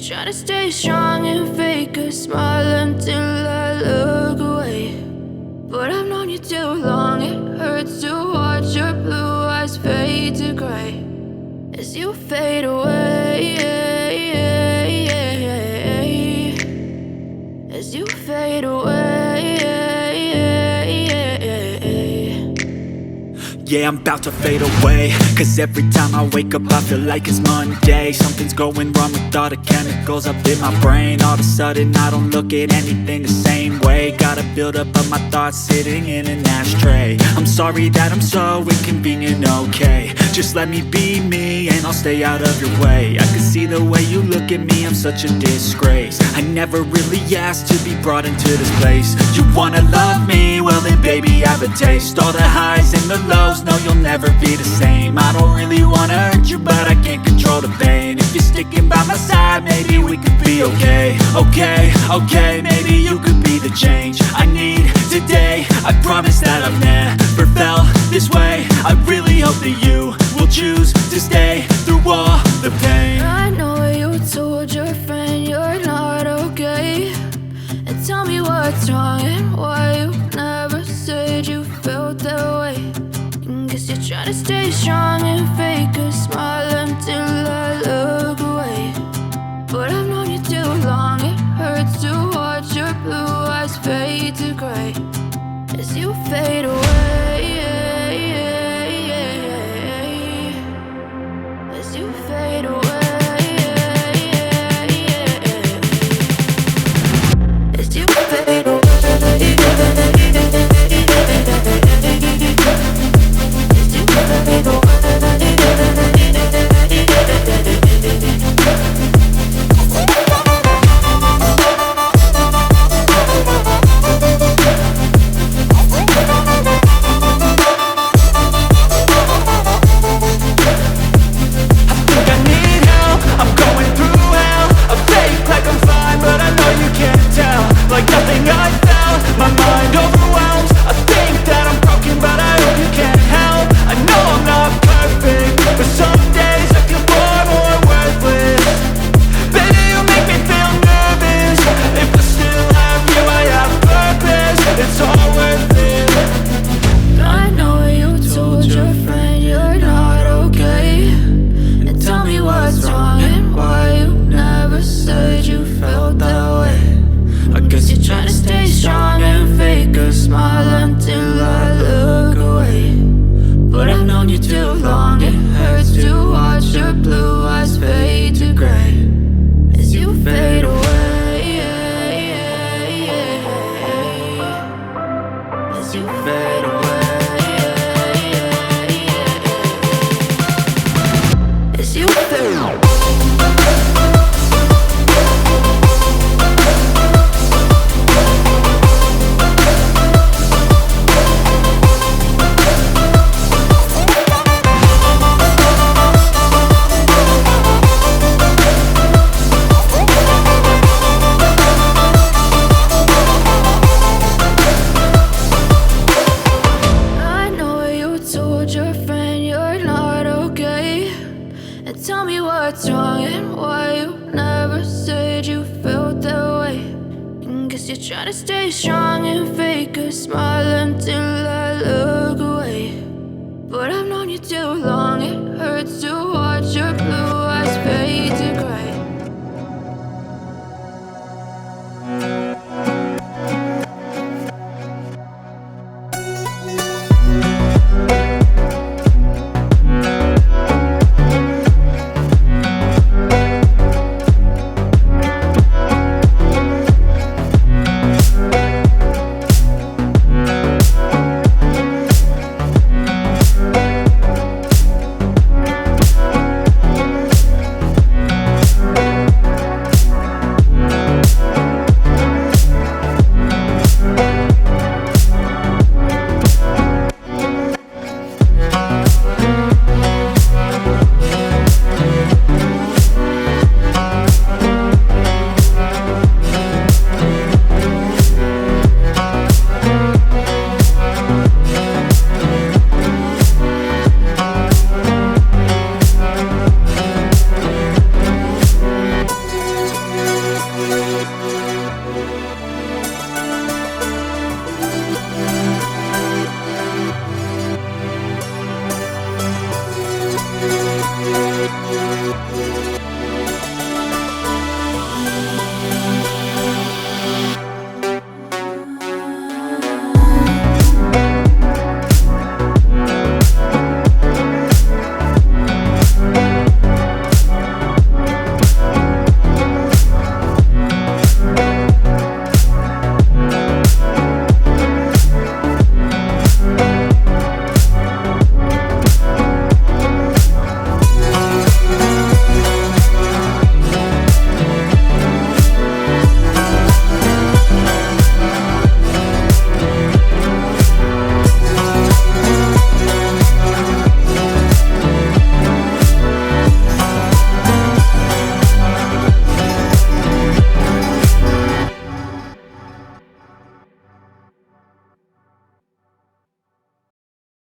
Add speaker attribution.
Speaker 1: Try to stay strong and fake a smile until I look away. But I've known you too long, it hurts to watch your blue eyes fade to gray as you fade away, as you fade away.
Speaker 2: Yeah, I'm about to fade away, cause every time I wake up I feel like it's Monday. Something's going wrong with all the chemicals up in my brain. All of a sudden I don't look at anything the same way. Gotta build up of my thoughts sitting in an ashtray. I'm sorry that I'm so inconvenient, okay. Just let me be me and I'll stay out of your way. I can see the way you look at me, I'm such a disgrace. I never really asked to be brought into this place. You wanna love me? Well then baby I have a taste. All the highs and the lows, no you'll never be the same. I don't really wanna hurt you but I can't control the pain. If you're sticking by my side maybe we could be okay. Okay, maybe you could be the change I need today. I promise that I've never felt this way. I really hope that you will choose to stay through all the pain.
Speaker 1: I know you told your friend you're not okay, and tell me what's wrong and why you never said you felt that way. Guess you're trying to stay strong and fake a smile until I look away. But I've known you too long, it hurts to watch your blue eyes fade to gray as you fade away, as you fade away, as you fade away. fade away. As you fade away.
Speaker 2: Like nothing I felt, my mind overwhelmed. I think that I'm broken, but I hope you can't help. I know I'm not perfect, but some days I feel far more worthless. Baby, you make me feel nervous. If I still have you, I have purpose. It's all worth it.
Speaker 1: I know you told your friend you're not okay, and tell me what's wrong and why you never said you felt that way. I guess you're trying to stay strong and fake a smile until I look away. But I've known you too long, it hurts to watch your blue eyes fade to gray as you fade away. As you fade away. As you fade away. Tell me what's wrong and why you never said you felt that way. And guess you're trying to stay strong and fake a smile until I look away. But I've known you too long, it hurts to watch your blue